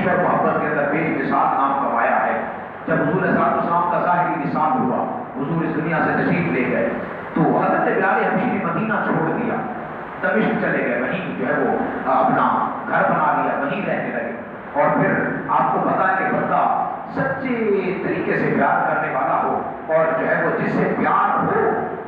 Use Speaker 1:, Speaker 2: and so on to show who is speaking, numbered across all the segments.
Speaker 1: اور محبت کے اندر بے مثال نام کمایا ہے۔ جب حضور صلی اللہ علیہ وسلم کا ظاہری وصال ہوا، حضور اس دنیا سے تشریف لے گئے، تو حضرت بلال حبشی نے مدینہ چھوڑ دیا، دمشق چلے گئے، وہیں جو ہے وہ اپنا گھر بنا لیا، وہیں رہنے لگے۔ اور پھر آپ کو پتا ہے کہ بندہ سچے طریقے سے پیار کرنے والا ہو اور جو ہے وہ جس سے پیار ہو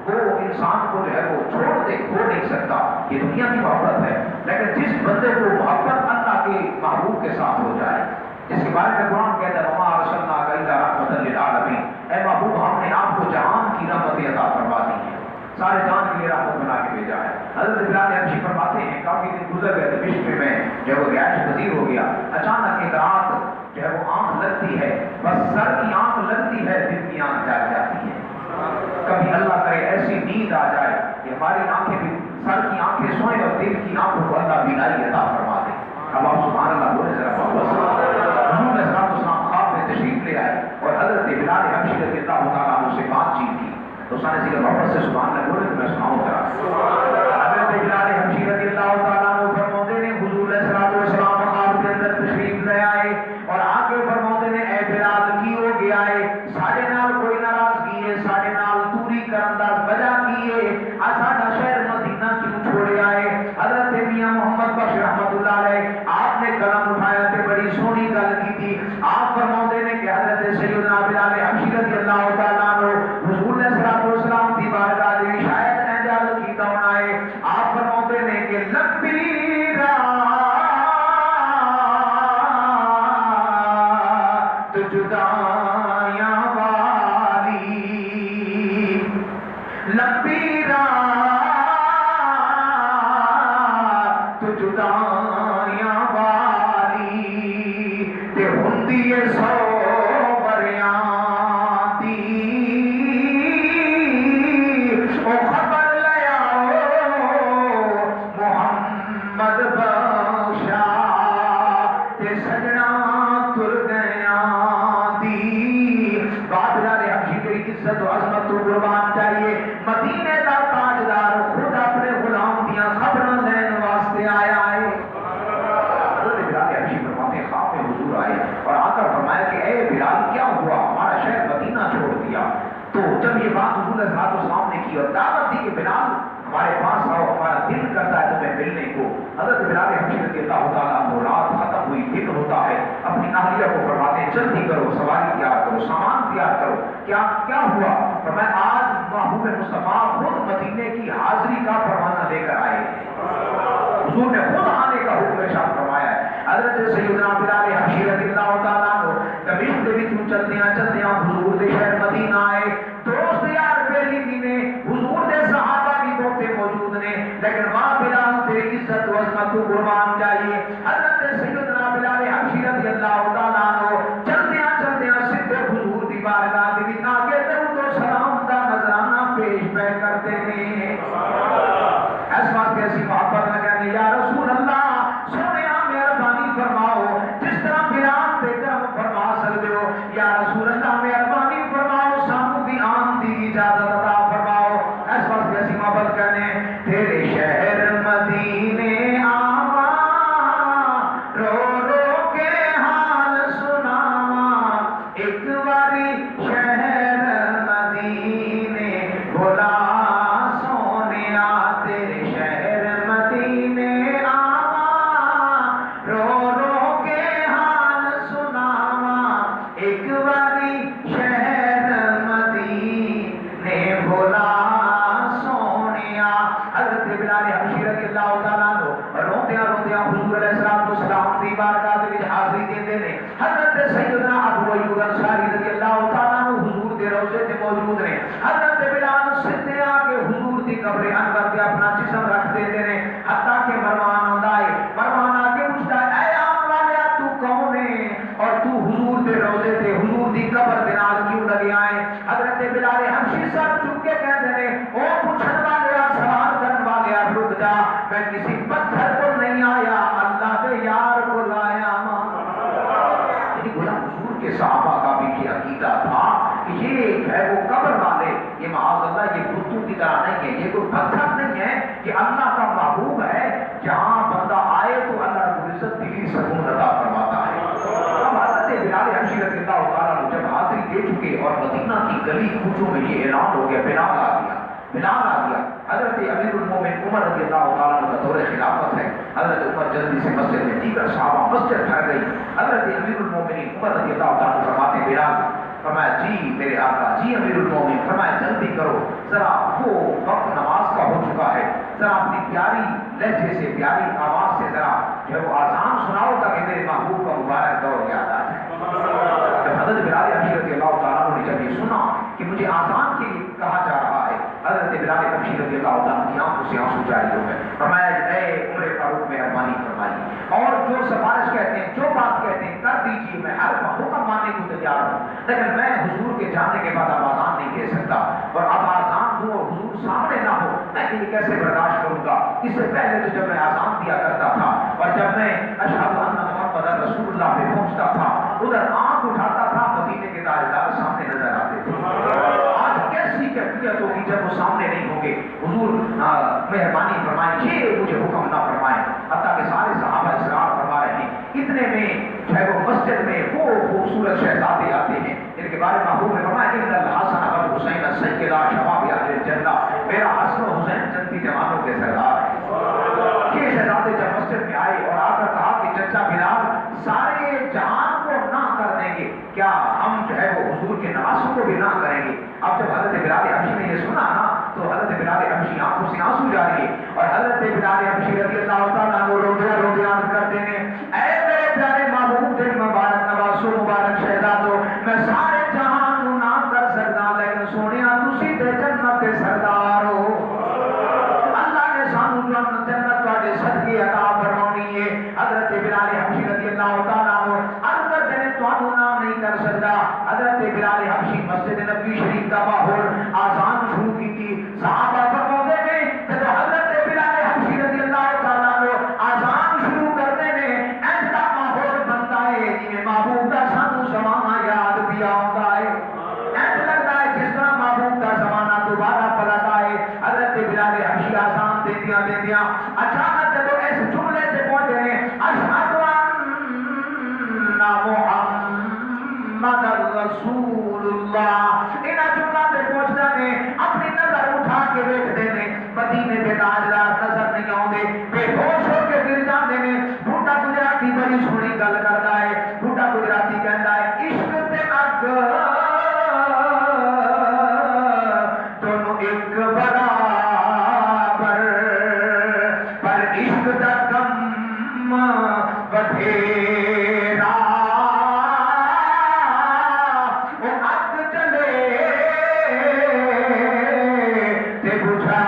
Speaker 1: وہ انسان کو جو ہے وہ چھوڑ دے، کھو نہیں سکتا، یہ دنیا کی محبت ہے۔ لیکن جس بندے کو محبت اللہ کے محبوب کے ساتھ ہو جائے، جس کے بارے میں قرآن کہتا ہے وما ارسلناک الا رحمۃ للعالمین، اے محبوب ہم نے آپ کو جہان کی رحمت عطا فرما دی ہے، سارے جہان کے لیے رحمت بنا کے بھیجا ہے۔ حضرت بلال حبشی فرماتے ہیں کافی دن گزر گئے، دمشق میں جو ہے وہ رہائش پذیر ہو گیا، اچانک ایک رات جو ہے وہ آنکھ لگتی ہے، بس سر کی آنکھ لگتی ہے، دل کی آنکھ جاگ جاتی ہے۔ کبھی اللہ کرے ایسی نیند آ جائے کہ ہماری آنکھیں بھی، سر کی آنکھیں سوئیں اور دل کی آنکھوں کو اللہ بینائی عطا فرما دے۔ اب آپ سبحان اللہ بولے ذرا حضور علیہ السلام خواب میں تشریف لے آئے اور حضرت بلال حبشی رضی اللہ تعالیٰ عنہ سے بات چیت کی، تو سارے ذکر محبت سے سبحان اللہ بولے تو میں سناؤں ذرا۔ حضرت بلال حبشی رضی اللہ تعالیٰ عنہ فرماتے ہیں حضور علیہ السلام خواب کے اندر تشریف لے آئے اور آ کے فرماتے ہیں اے بلال کی ہو گیا ہے، ساڑے نال کوئی ناراضگی ہے، ساڑے نال دوری کرن دا وجہ کی ہے، ساڈا شہر مدینہ کیوں چھوڑے آئے؟ حضرت میاں محمد بخش رحمۃ اللہ علیہ آپ نے قلم اٹھایا تے بڑی سونی گل کی تھی۔ آپ فرماتے ہیں کہ حضرت سیدنا بلال حبشی رضی اللہ تعالیٰ عنہ حضور علیہ السلام کی بارگاہ میں شاید اعجاز کیتا ہونا ہے۔ آپ فرماتے ہیں کہ لبی رات جدایاں والی، لبی رات جدایاں والی تے ہوندی ہے سو بریاں دی، او خبر لے آؤ محمد بخشا تے سجنا تر گیاں دی۔ بادشاہ حبشی تیری عزت و عظمت تو قربان چاہیے، مدینے کا تاجدار خود اپنے غلام دیاں خبراں لین واسطے آیا ہے۔ حضرت بلال حبشی فرماتے ہیں خواب میں حضور آئے اور آ کر فرمایا کہ اے بلال کیا ہوا، ہمارا شہر مدینہ چھوڑ دیا؟ تو جب یہ بات حضور علیہ السلام نے کی اور دعوت دی کہ بلال ہمارے پاس آؤ، ہمارا دل کرتا ہے تمہیں ملنے کو، حضرت بلال حبشی رضی اللہ تعالیٰ عنہ رات ختم ہوئی، دن ہوتا ہے، اپنی اہلیہ کو فرماتے ہیں جلدی کرو، سواری تیار کرو، سامان تیار کرو۔ کیا ہوا؟ فرمایا آج محبوب مصطفیٰ خود مدینے کی حاضری کا پروانہ لے کر آئے، حضور نے خود آنے کا حکم ارشاد فرمایا ہے۔ حضرت سیدنا بلال حبشی رضی اللہ تعالیٰ عنہ دمشق دے وچوں چلدیاں حضور دے شہر مدینہ آئے، دوست یار پہلی بھی نے، حضور دے صحابہ بھی بہتے موجود نے، لیکن ماں بلال تیری عزت و عظمت کو قربان چاہیے۔ حضرت سیدنا بلال حبشی رضی اللہ تعالیٰ عنہ چلدیاں سدھے حضور دی بارگاہ دے وچ آ کے درود و سلام دا نذرانہ پیش کرتے ہیں۔ اس واسطے اسی محبت نہ کہنے یا رسول اللہ سونیا مہربانی فرماؤ، جس طرح بلال تے کرم فرما سکتے ہو، یا رسول اللہ مہربانی فرماؤ سانو بھی آن دی اجازت عطا فرماؤ۔ اس واسطے اسی محبت کرنے تیرے شہر مدینے آواں، رو رو کے حال سناواں، ایک باری شہر مدینے بلا سونیا، تیرے شہر مدینے آواں، رو رو کے حال سناواں، ایک باری شہر مدینے بلا سونیا۔ حضرت بلال حبشی رضی اللہ تعالیٰ عنہ روندیاں حضور علیہ السلام دی بارگاہ دے وچ حاضری دیندے نے۔ حضرت سیدنا ابو ایوب انصاری رضی اللہ تعالیٰ عنہ حضور دے روضے تے موجود نے۔ حضرت بلال سدھے آ کے حضور دی قبر انور تے اپنا جسم رکھ دیندے نے، حتیٰ کہ مروان آندا ہے، مروان آ کے پوچھدا ہے اے آن والیا تو کون ہے اور تو حضور دے روضے تے حضور دی قبر دے نال کیوں لگیا ہے؟ حضرت بلال حبشی سر چک کے کہندے نے او پوچھن والیا، سوال کرن والیا رک جا، میں کسی پتھر کو نہیں آیا، اللہ دے یار کو لایا ماں۔ یعنی گویا حضور کے صحابہ کا بھی یہ عقیدہ تھا کہ یہ جو ہے وہ قبر والے، یہ معاذ اللہ یہ بتوں کی طرح نہیں ہے، یہ کوئی پتھر نہیں ہے، کہ اللہ کا محبوب ہے، جہاں بندہ آئے تو اللہ رب العزت دلی سکون عطا فرماتا ہے۔ گلی کوچوں میں یہ اعلان ہو گیا، بلال آ گیا، بلال آ گیا۔ حضرت امیر المومن عمر رضی اللہ تعالیٰ عنہ کا دور خلافت ہے۔ حضرت عمر جلدی سے مسجد میں، دیگر صحابہ مسجد بھر گئی۔ حضرت امیر المومنین عمر رضی اللہ تعالیٰ عنہ فرماتے ہیں بلال، فرمایا جی میرے آقا، جی امیر المومنین، فرمایا جلدی کرو، ذرا وہ وقت نماز کا ہو چکا ہے، ذرا اپنی پیاری لہجے سے، پیاری آواز سے ذرا جو ہے وہ آذان سناؤ تاکہ میرے محبوب کا مبارک دور یاد آ جائے۔ جب حضرت بلال حبشی رضی اللہ تعالیٰ عنہ نے جب یہ سنا کہ مجھے آذان کے لیے کہا جا رہا ہے، حضرت بلال حبشی رضی اللہ تعالیٰ عنہ کی آنکھوں سے آنسو جاری ہو گئے۔ فرمایا اے عمر فاروق مہربانی فرمائیے، اور جو سفارش کہتے ہیں، جو بات کہتے ہیں کر دیجیے، میں ہر حکم ماننے کو تیار ہوں، لیکن میں حضور کے جانے کے بعد اب آذان نہیں دے سکتا، اور اب آذان دوں اور حضور سامنے نہ ہو، میں یہ کیسے برداشت کروں گا؟ اس سے پہلے تو جب میں آذان دیا کرتا تھا اور جب میں اشہد ان محمد رسول اللہ پہ پہنچتا تھا، ادھر آنکھ اٹھاتا تھا، مدینے کے تاجدار سامنے نظر آتے تھے۔ آج کیسی کیفیت ہوگی جب وہ سامنے نہیں ہوں گے؟ حضور مہربانی فرمائیں، یہ مجھے حکم نہ فرمائیں، حتیٰ کہ سارے صحابہ اصرار فرما رہے ہیں۔ اتنے میں جو ہے وہ مسجد میں وہ خوبصورت شہزادے آتے ہیں جن کے بارے میں محبوب نے فرمایا ان الحسن والحسین سیدا شباب اہل الجنہ، میرا حسن و حسین جنتی جوانوں کے سردار ہیں۔ یہ شہزادے جب مسجد میں آئے اور آ کر کہا کہ چچا بلال، سارے جہان کو نہ کر دیں گے، کیا ہم جو ہے وہ حضور کے نوازوں کو بھی نہ کریں گے؟ اب جب حضرت بلال حبشی نے یہ سنا نا تو حضرت بلال حبشی آنکھوں سے آنسو جاری ہے، اور حضرت بلال حبشی رضی اللہ تعالیٰ عنہ روتے عرض کرتے ہیں، اے میرے پیارے محبوب دل مبارک نوازو مبارک شہزادو، میں سارے جہان کو نہ کر سکتا، لیکن سونیا تسی تے جنت کے سردار ہو، اللہ نے سانو جنت تواڈے صدقے عطا فرمانی ہے۔ حضرت بلال حبشی رضی اللہ تعالیٰ عنہ عرض کرتے ہیں تانوں نام نہیں کر سکتا۔ حضرت بلال حبشی مسجد نبوی شریف کا ماحول آزان شروع کی تھی، صحابہ فرماتے ہیں جب حضرت بلال حبشی رضی اللہ تعالیٰ عنہ آزان شروع کرتے ہیں ایسا ماحول بنتا ہے جنہیں محبوب کا سانو زمانہ یاد بھی آتا ہے، ایسا لگتا ہے جس طرح محبوب کا زمانہ دوبارہ پلٹ آئے۔ حضرت بلال حبشی آزان دیدیاں اچانک جب ایسے جملے سے پہنچے ہیں اشہد ان محمد رسول اللہ، انہاں جملہ سے پہنچنا نے اپنی نظر اٹھا کے دیکھتے ہیں مدینے کے تاجدار نظر نہیں آتے، بے ہوش ہو کے گر جاتے ہیں۔ بوٹا گجراتی بڑی سونی گل کرتا ہے، بوٹا گجراتی کہتا ہے عشق تے اگ دونوں ایک برابر، پر عشق دا کم بدھیرا، وہ اگ جلے تے بجھا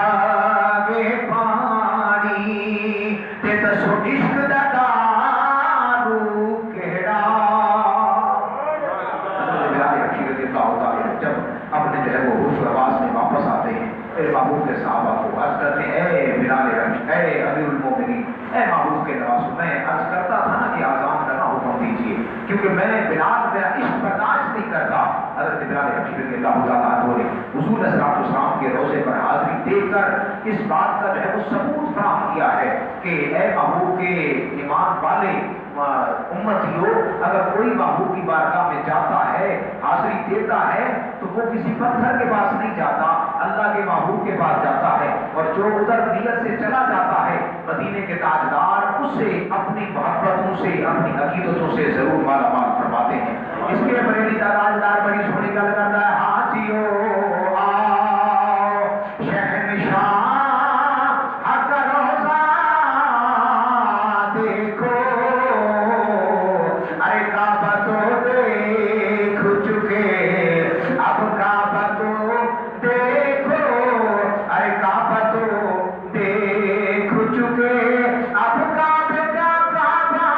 Speaker 1: گے پانی، تے دسو عشق دا دارو کیڑا۔ جب اپنے جو ہے وہ ہوش و حواس میں واپس آتے ہیں، میرے محبوب کے صحابہ کو عرض کرتے ہیں اے بلال حبشی، اے امیر المومنین، اے محبوب کے نوازو، میں عرض کرتا تھا نا کہ آزان کرنا حکم دیجیے، کیونکہ میں بلال میرا عشق برداشت نہیں کرتا۔ حضرت بلال حبشی رضی اللہ تعالیٰ عنہ نے حضور علیہ السلام کے روزے پر حاضری دے کر اس بات کا جو ہے وہ ثبوت فراہم کیا ہے کہ اے محبوب کے ایمان والے امتیوں، اگر کوئی محبوب کی بارگاہ میں جاتا ہے، حاضری دیتا ہے، تو وہ کسی پتھر کے پاس نہیں جاتا، اللہ کے محبوب کے پاس جاتا ہے، اور جو ادھر نیت سے چلا جاتا ہے مدینے کے تاجدار اس سے اپنی محبتوں سے، اپنی عقیدتوں سے ضرور مالا مال فرماتے ہیں۔ اس کے بریلی تاجدار بڑی سونی گل کرتا ہے، حاجیو آؤ شہنشاہ حق روزہ دیکھو، ارے کعبہ تو دیکھ چکے اب کعبہ تو دیکھو، ارے کعبہ تو دیکھ چکے اب کعبہ کا کعبہ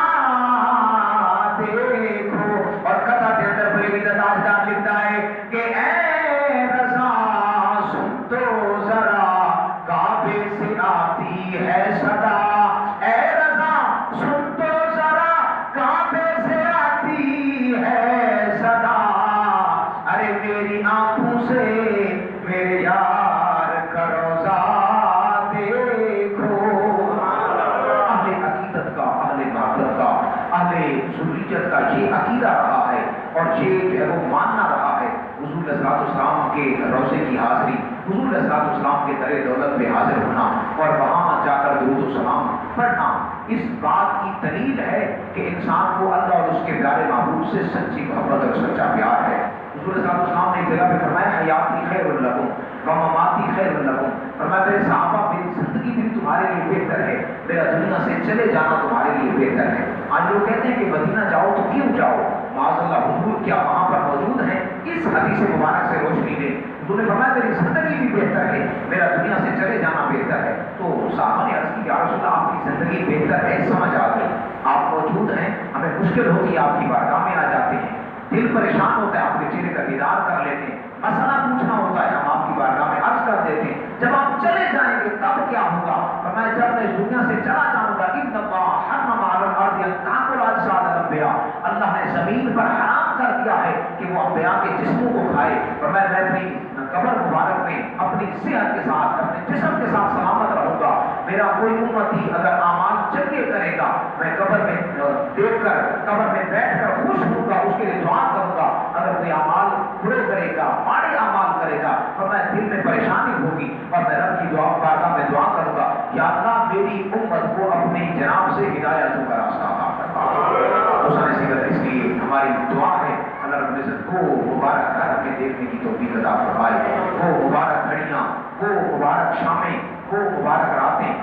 Speaker 1: دیکھو۔ اور قطع کے اندر بریلی تاجدار لکھتا ہے کہ اے رضا سن تو ذرا کعبے سے آتی ہے صدا، اے رضا سن تو ذرا کعبے سے آتی ہے صدا، ارے میری آنکھوں سے میرے یار کا روزہ دیکھو۔ اہل عقیدت کا، اہل معبد کا، اہل ذریت کا یہ عقیدہ رہا ہے اور یہ جو ہے وہ ماننا رہا ہے۔ حضور علیہ السلام کے روضے کی حاضری، حضور علیہ السلام کے در دولت پہ حاضر ہونا اور وہاں جا کر درود و سلام پڑھنا، اس بات کی دلیل ہے کہ انسان کو اللہ اور اس کے پیارے محبوب سے سچی محبت اور سچا پیار ہے۔ حضور علیہ السلام نے ایک جگہ پہ فرمایا حیاتی خیر لکم و مماتی خیر لکم، فرمایا میرے صحابہ میری زندگی بھی تمہارے لیے بہتر ہے، میرا دنیا سے چلے جانا تمہارے لیے بہتر ہے۔ آج لوگ کہتے ہیں کہ مدینہ جاؤ تو کیوں جاؤ؟ معاذ اللہ، حضور کیا وہاں پر موجود ہیں؟ اس حدیث مبارک سے روشنی لے، حضور نے فرمایا میری زندگی بھی بہتر ہے، میرا دنیا سے چلے جانا بہتر ہے۔ تو صحابہ نے عرض کی یا رسول اللہ آپ کی زندگی بہتر ہے، سمجھ آ گئی، آپ موجود ہیں، ہمیں مشکل ہوتی ہے آپ کی بارگاہ میں آ جاتے ہیں، دل پریشان ہوتا ہے، آپ کے چہرے کا دیدار کر لیتے ہیں، مسئلہ پوچھنا ہوتا ہے، ہم آپ کی بارگاہ میں عرض کر دیتے ہیں، جب آپ چلے جائیں گے تب کیا ہوگا؟ فرمایا جب میں اس دنیا سے چلا جاؤں گا ان اللہ حرم علی الارض ان تاکل اجساد الانبیاء، اللہ نے زمین پر حرام کر دیا ہے کہ وہ انبیاء کے جسموں کو کھائے۔ فرمایا میں اپنی قبر مبارک میں اپنی صحت کے ساتھ اپنے جسم کے ساتھ سلامت رہوں گا، میرا کوئی امتی اگر اعمال چنگے کرے گا میں قبر میں دیکھ کر قبر میں بیٹھ کر خوش ہوں گا، اس کے لیے دعا کروں گا، اگر کوئی اعمال برے کرے گا ماڑے اعمال کرے گا فرمایا دل میں پریشانی ہوگی اور میں رب کی دعا بارگاہ میں دعا کروں گا یا اللہ میری امت کو اپنی جناب سے ہدایتوں کا راستہ عطا فرما۔ اس لیے ہماری دعا ہے اللہ رب العزت کو مبارک گھر میں دیکھنے کی توفیق عطا فرمائے، وہ مبارک گھڑیاں، وہ مبارک شامیں، وہ مبارک راتیں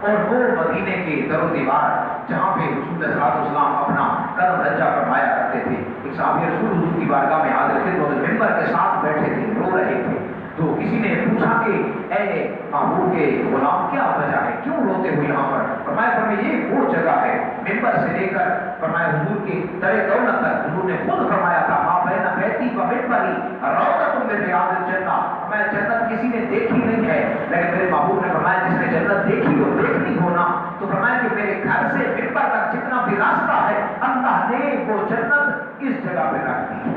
Speaker 1: اور وہ مدینے کے در و دیوار جہاں پہ رسول اللہ صلی اللہ علیہ وسلم اپنا قدم رجا فرمایا کرتے تھے۔ ایک صحابی رسول حضور کی بارگاہ میں حاضر تھے، وہ ممبر کے ساتھ بیٹھے تھے، رو رہے تھے، تو کسی نے پوچھا کہ اے محبوب کے غلام کیا وجہ ہے، کیوں روتے ہو یہاں پر؟ فرمایا یہ وہ جگہ ہے ممبر سے لے کر فرمایا حضور کے در دولت تک، حضور نے خود فرمایا تھا ماں بہن بیتی و ممبری روضۃ من ریاض الجنہ، فرمایا جنت کسی نے دیکھی نہیں ہے، لیکن میرے محبوب نے فرمایا جس نے جنت دیکھی ہو دیکھنی ہونا تو فرمایا کہ میرے گھر سے ممبر تک جتنا بھی راستہ ہے اللہ نے وہ جنت اس جگہ پہ رکھ دی۔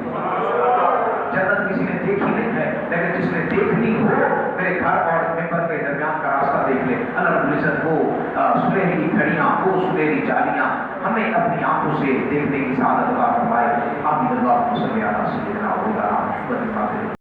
Speaker 1: جنت کسی نے دیکھی نہیں ہے، لیکن جس نے دیکھنی ہو میرے گھر اور ممبر کے درمیان کا راستہ دیکھ لے۔ اللہ رب العزت وہ سنہری کی گھڑیاں، وہ سنہری جالیاں ہمیں اپنی آنکھوں سے دیکھنے کی سعادت عطا فرمائے۔ آمین۔ اللہم صلی علی سیدنا و مولانا محمد۔